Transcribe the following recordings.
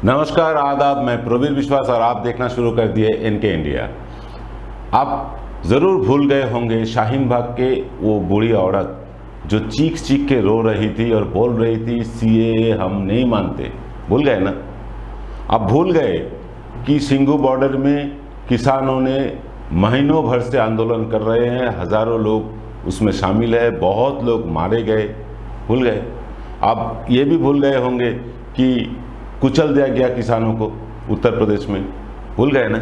नमस्कार, आदाब। मैं प्रवीर विश्वास और आप देखना शुरू कर दिए इनके इंडिया। आप ज़रूर भूल गए होंगे शाहीन बाग के वो बूढ़ी औरत जो चीख चीख के रो रही थी और बोल रही थी सीएए हम नहीं मानते। भूल गए ना? आप भूल गए कि सिंघू बॉर्डर में किसानों ने महीनों भर से आंदोलन कर रहे हैं, हज़ारों लोग उसमें शामिल है, बहुत लोग मारे गए। भूल गए? आप ये भी भूल गए होंगे कि कुचल दिया गया किसानों को उत्तर प्रदेश में। भूल गए ना?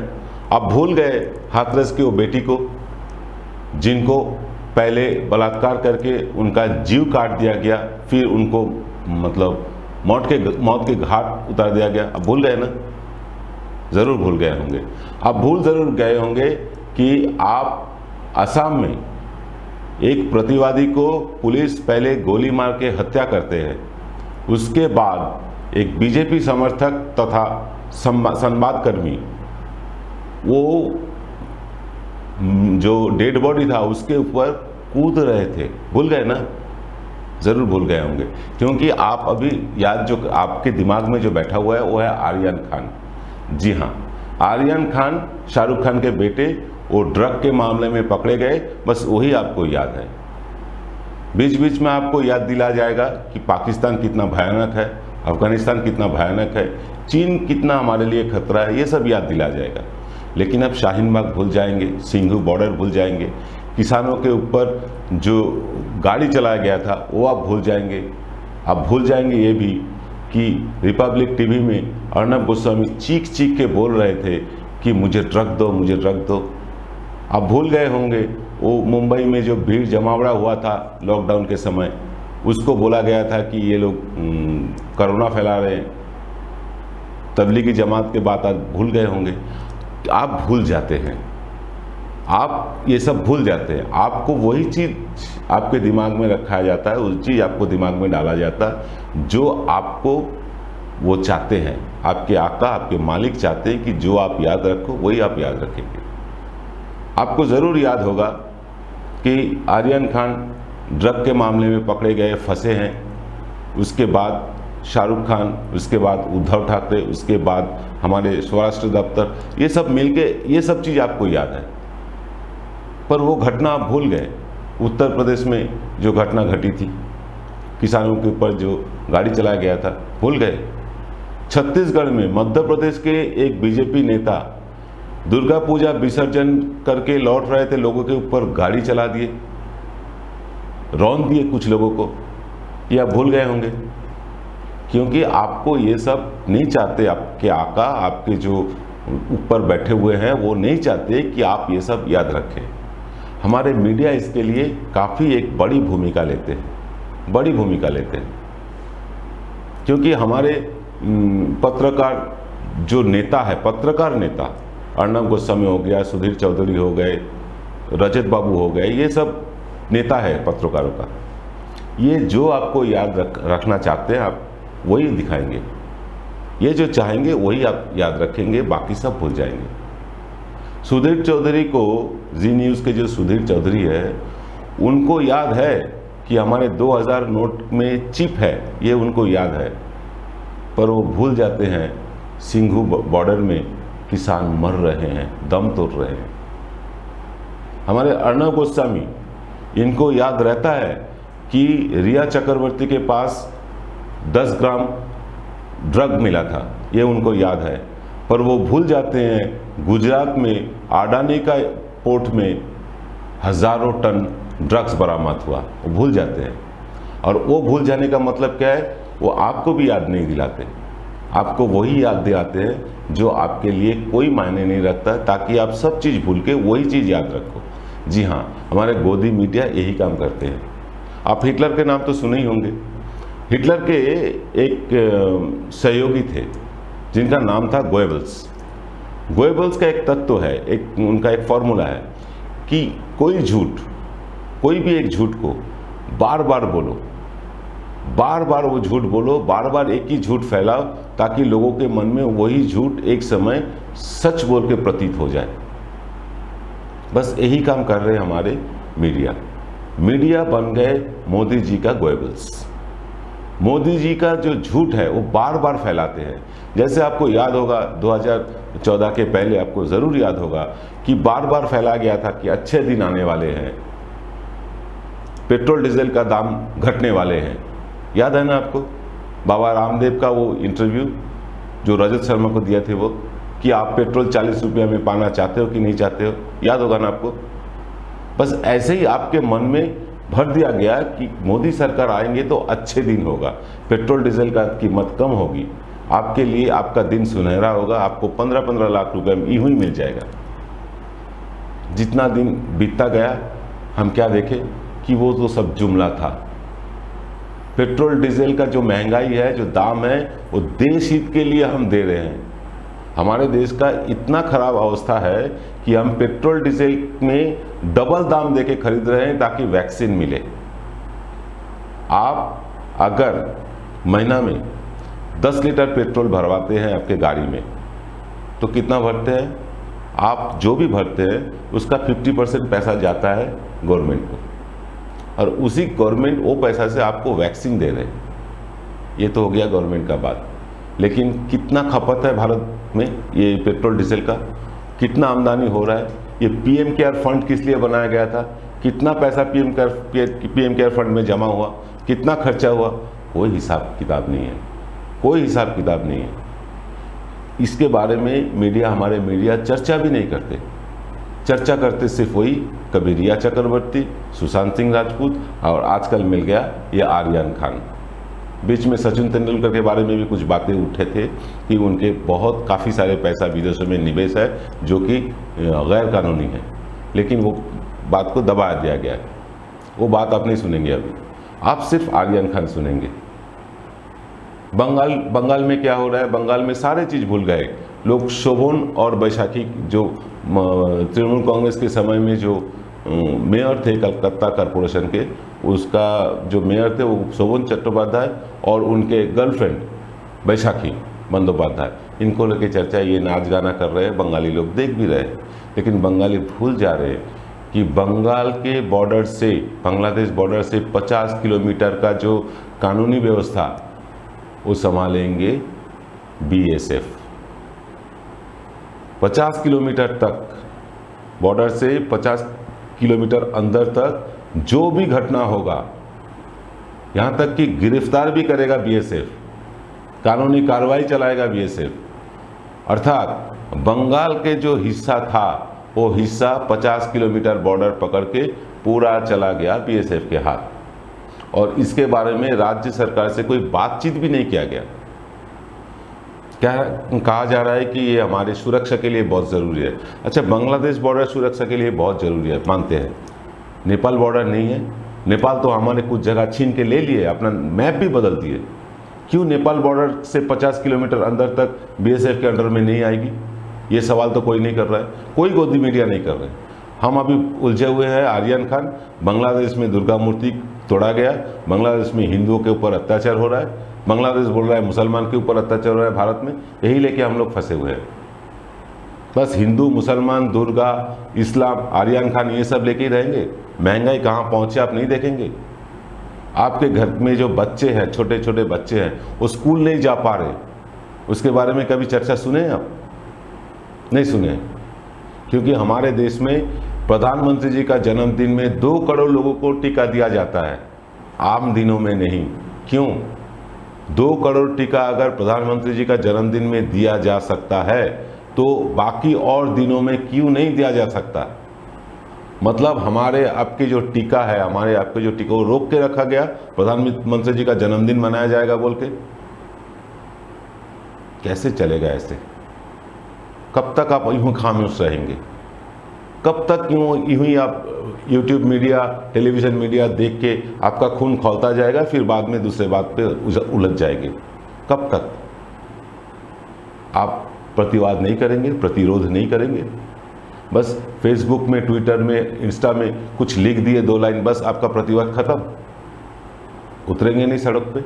आप भूल गए हाथरस की वो बेटी को जिनको पहले बलात्कार करके उनका जीव काट दिया गया, फिर उनको मतलब मौत के घाट उतार दिया गया। अब भूल गए ना? ज़रूर भूल गए होंगे। आप भूल ज़रूर गए होंगे कि आप असम में एक प्रतिवादी को पुलिस पहले गोली मार के हत्या करते हैं, उसके बाद एक बीजेपी समर्थक तथा संवादकर्मी वो जो डेड बॉडी था उसके ऊपर कूद रहे थे। भूल गए ना? ज़रूर भूल गए होंगे, क्योंकि आप अभी याद जो आपके दिमाग में जो बैठा हुआ है वो है आर्यन खान। जी हाँ, आर्यन खान शाहरुख खान के बेटे, वो ड्रग के मामले में पकड़े गए, बस वही आपको याद है। बीच बीच में आपको याद दिलाया जाएगा कि पाकिस्तान कितना भयानक है, अफगानिस्तान कितना भयानक है, चीन कितना हमारे लिए खतरा है, ये सब याद दिलाया जाएगा। लेकिन अब शाहीन बाग भूल जाएंगे, सिंघू बॉर्डर भूल जाएंगे, किसानों के ऊपर जो गाड़ी चलाया गया था वो आप भूल जाएंगे। आप भूल जाएंगे ये भी कि रिपब्लिक टीवी में अर्नब गोस्वामी चीख चीख के बोल रहे थे कि मुझे ड्रग दो, मुझे ड्रग दो। आप भूल गए होंगे वो मुंबई में जो भीड़ जमावड़ा हुआ था लॉकडाउन के समय, उसको बोला गया था कि ये लोग कोरोना फैला रहे हैं। तबलीगी जमात के बात आप भूल गए होंगे। आप भूल जाते हैं, आप ये सब भूल जाते हैं। आपको वही चीज़ आपके दिमाग में रखा जाता है, उस चीज़ आपको दिमाग में डाला जाता है जो आपको वो चाहते हैं। आपके आका, आपके मालिक चाहते हैं कि जो आप याद रखो वही आप याद रखेंगे। आपको ज़रूर याद होगा कि आर्यन खान ड्रग के मामले में पकड़े गए, फंसे हैं। उसके बाद शाहरुख खान, उसके बाद उद्धव ठाकरे, उसके बाद हमारे स्वराष्ट्र दफ्तर, ये सब मिलके ये सब चीज़ आपको याद है। पर वो घटना आप भूल गए। उत्तर प्रदेश में जो घटना घटी थी, किसानों के ऊपर जो गाड़ी चलाया गया था, भूल गए। छत्तीसगढ़ में मध्य प्रदेश के एक बीजेपी नेता दुर्गा पूजा विसर्जन करके लौट रहे थे, लोगों के ऊपर गाड़ी चला दिए, रौंद दिए कुछ लोगों को। ये आप भूल गए होंगे, क्योंकि आपको ये सब नहीं चाहते। आपके आका, आपके जो ऊपर बैठे हुए हैं, वो नहीं चाहते कि आप ये सब याद रखें। हमारे मीडिया इसके लिए काफ़ी एक बड़ी भूमिका लेते हैं, बड़ी भूमिका लेते हैं, क्योंकि हमारे पत्रकार जो नेता है, पत्रकार नेता अर्नब गोस्वामी हो गया, सुधीर चौधरी हो गए, रजत बाबू हो गए, ये सब नेता है पत्रकारों का। ये जो आपको याद रखना चाहते हैं आप वही दिखाएंगे, ये जो चाहेंगे वही आप याद रखेंगे, बाकी सब भूल जाएंगे। सुधीर चौधरी को, जी न्यूज़ के जो सुधीर चौधरी है, उनको याद है कि हमारे 2000 नोट में चिप है, ये उनको याद है। पर वो भूल जाते हैं सिंघू बॉर्डर में किसान मर रहे हैं, दम तोड़ रहे हैं। हमारे अर्नब गोस्वामी, इनको याद रहता है कि रिया चक्रवर्ती के पास 10 ग्राम ड्रग मिला था, ये उनको याद है। पर वो भूल जाते हैं गुजरात में अडानी का पोर्ट में हज़ारों टन ड्रग्स बरामद हुआ, वो भूल जाते हैं। और वो भूल जाने का मतलब क्या है? वो आपको भी याद नहीं दिलाते, आपको वही याद दिलाते हैं जो आपके लिए कोई मायने नहीं रखता, ताकि आप सब चीज़ भूल के वही चीज़ याद रखो। जी हाँ, हमारे गोदी मीडिया यही काम करते हैं। आप हिटलर के नाम तो सुने ही होंगे। हिटलर के एक सहयोगी थे जिनका नाम था गोएबल्स। गोएबल्स का एक तत्व है, एक उनका एक फॉर्मूला है कि कोई झूठ, कोई भी एक झूठ को बार बार बोलो, बार बार वो झूठ बोलो, बार बार एक ही झूठ फैलाओ, ताकि लोगों के मन में वही झूठ एक समय सच बोल के प्रतीत हो जाए। बस यही काम कर रहे हैं हमारे मीडिया। मीडिया बन गए मोदी जी का गोएबल्स। मोदी जी का जो झूठ है वो बार बार फैलाते हैं। जैसे आपको याद होगा 2014 के पहले आपको ज़रूर याद होगा कि बार बार फैला गया था कि अच्छे दिन आने वाले हैं, पेट्रोल डीजल का दाम घटने वाले हैं। याद है ना आपको बाबा रामदेव का वो इंटरव्यू जो रजत शर्मा को दिया थे, वो कि आप पेट्रोल 40 रुपये में पाना चाहते हो कि नहीं चाहते हो, याद होगा ना आपको। बस ऐसे ही आपके मन में भर दिया गया कि मोदी सरकार आएंगे तो अच्छे दिन होगा, पेट्रोल डीजल का कीमत कम होगी, आपके लिए आपका दिन सुनहरा होगा, आपको 15-15 लाख रुपए में यूं ही मिल जाएगा। जितना दिन बीतता गया हम क्या देखें कि वो तो सब जुमला था। पेट्रोल डीजल का जो महंगाई है, जो दाम है, वो देश हित के लिए हम दे रहे हैं। हमारे देश का इतना खराब अवस्था है कि हम पेट्रोल डीजल में डबल दाम देके खरीद रहे हैं ताकि वैक्सीन मिले। आप अगर महीना में 10 लीटर पेट्रोल भरवाते हैं आपके गाड़ी में, तो कितना भरते हैं? आप जो भी भरते हैं उसका 50% पैसा जाता है गवर्नमेंट को, और उसी गवर्नमेंट वो पैसा से आपको वैक्सीन दे रहे हैं। ये तो हो गया गवर्नमेंट का बात। लेकिन कितना खपत है भारत में ये पेट्रोल डीजल का, कितना आमदनी हो रहा है? ये पीएम केयर फंड किस लिए बनाया गया था? कितना पैसा पीएम केयर फंड में जमा हुआ, कितना खर्चा हुआ? कोई हिसाब किताब नहीं है, कोई हिसाब किताब नहीं है। इसके बारे में हमारे मीडिया चर्चा भी नहीं करते। चर्चा करते सिर्फ वही कभी रिया चक्रवर्ती, सुशांत सिंह राजपूत, और आजकल मिल गया ये आर्यन खान। बीच में सचिन तेंदुलकर के बारे में भी कुछ बातें उठे थे कि उनके काफ़ी सारे पैसा विदेशों में निवेश है जो कि गैर कानूनी है, लेकिन वो बात को दबा दिया गया है। वो बात आप नहीं सुनेंगे अभी, आप सिर्फ आर्यन खान सुनेंगे। बंगाल में क्या हो रहा है? बंगाल में सारे चीज़ भूल गए लोग। शोभन और बैशाखी जो तृणमूल कांग्रेस के समय में जो मेयर थे कलकत्ता कॉरपोरेशन के, उसका जो मेयर थे वो शोभन चट्टोपाध्याय और उनके गर्लफ्रेंड बैशाखी बंदोपाध्याय, इनको लेके चर्चा, ये नाच गाना कर रहे हैं, बंगाली लोग देख भी रहे हैं। लेकिन बंगाली भूल जा रहे हैं कि बंगाल के बॉर्डर से, बांग्लादेश बॉर्डर से 50 किलोमीटर का जो कानूनी व्यवस्था वो संभालेंगे बीएसएफ। 50 किलोमीटर तक बॉर्डर से 50 किलोमीटर अंदर तक जो भी घटना होगा, यहाँ तक कि गिरफ्तार भी करेगा बीएसएफ, कानूनी कार्रवाई चलाएगा बीएसएफ। अर्थात बंगाल के जो हिस्सा था वो हिस्सा 50 किलोमीटर बॉर्डर पकड़ के पूरा चला गया बीएसएफ के हाथ, और इसके बारे में राज्य सरकार से कोई बातचीत भी नहीं किया गया। क्या कहा जा रहा है कि ये हमारे सुरक्षा के लिए बहुत ज़रूरी है। अच्छा, बांग्लादेश बॉर्डर सुरक्षा के लिए बहुत ज़रूरी है, मानते हैं। नेपाल बॉर्डर नहीं है। नेपाल तो हमारे कुछ जगह छीन के ले लिए, अपना मैप भी बदल दिए। क्यों नेपाल बॉर्डर से 50 किलोमीटर अंदर तक बीएसएफ के अंडर में नहीं आएगी? ये सवाल तो कोई नहीं कर रहा है, कोई गोदी मीडिया नहीं कर रहे। हम अभी उलझे हुए हैं आर्यन खान। बांग्लादेश में दुर्गा मूर्ति तोड़ा गया, बांग्लादेश में हिंदुओं के ऊपर अत्याचार हो रहा है, बांग्लादेश बोल रहा है मुसलमान के ऊपर अत्याचार हो रहा है भारत में। यही लेके हम लोग फंसे हुए हैं। बस हिंदू, मुसलमान, दुर्गा, इस्लाम, आर्यन खान, ये सब लेके ही रहेंगे। महंगाई कहाँ पहुँचे आप नहीं देखेंगे। आपके घर में जो बच्चे हैं, छोटे छोटे बच्चे हैं, वो स्कूल नहीं जा पा रहे, उसके बारे में कभी चर्चा सुने आप? नहीं सुने। क्योंकि हमारे देश में प्रधानमंत्री जी का जन्मदिन में 2 करोड़ लोगों को टीका दिया जाता है, आम दिनों में नहीं। क्यों? 2 करोड़ टीका अगर प्रधानमंत्री जी का जन्मदिन में दिया जा सकता है तो बाकी और दिनों में क्यों नहीं दिया जा सकता? मतलब हमारे आपके जो टीका है, हमारे आपके जो टीका, वो रोक के रखा गया, प्रधानमंत्री जी का जन्मदिन मनाया जाएगा बोल के। कैसे चलेगा ऐसे? कब तक आप यूं खामोश रहेंगे? कब तक यूं ही आप यूट्यूब मीडिया, टेलीविज़न मीडिया देख के आपका खून खौलता जाएगा, फिर बाद में दूसरे बात पे उलझ जाएंगे? कब तक? आप प्रतिवाद नहीं करेंगे, प्रतिरोध नहीं करेंगे, बस फेसबुक में, ट्विटर में, इंस्टा में कुछ लिख दिए 2 लाइन, बस आपका प्रतिवाद खत्म। उतरेंगे नहीं सड़क पे।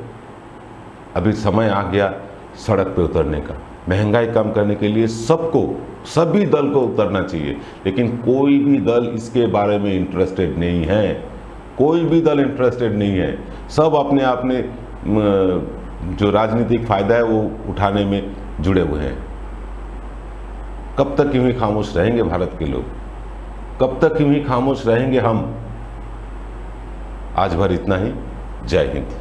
अभी समय आ गया सड़क पे उतरने का। महंगाई कम करने के लिए सबको, सभी दल को उतरना चाहिए, लेकिन कोई भी दल इसके बारे में इंटरेस्टेड नहीं है। कोई भी दल इंटरेस्टेड नहीं है। सब अपने जो राजनीतिक फायदा है वो उठाने में जुड़े हुए हैं। कब तक यूं ही खामोश रहेंगे भारत के लोग? कब तक यूं ही खामोश रहेंगे हम? आज भर इतना ही। जय हिंद।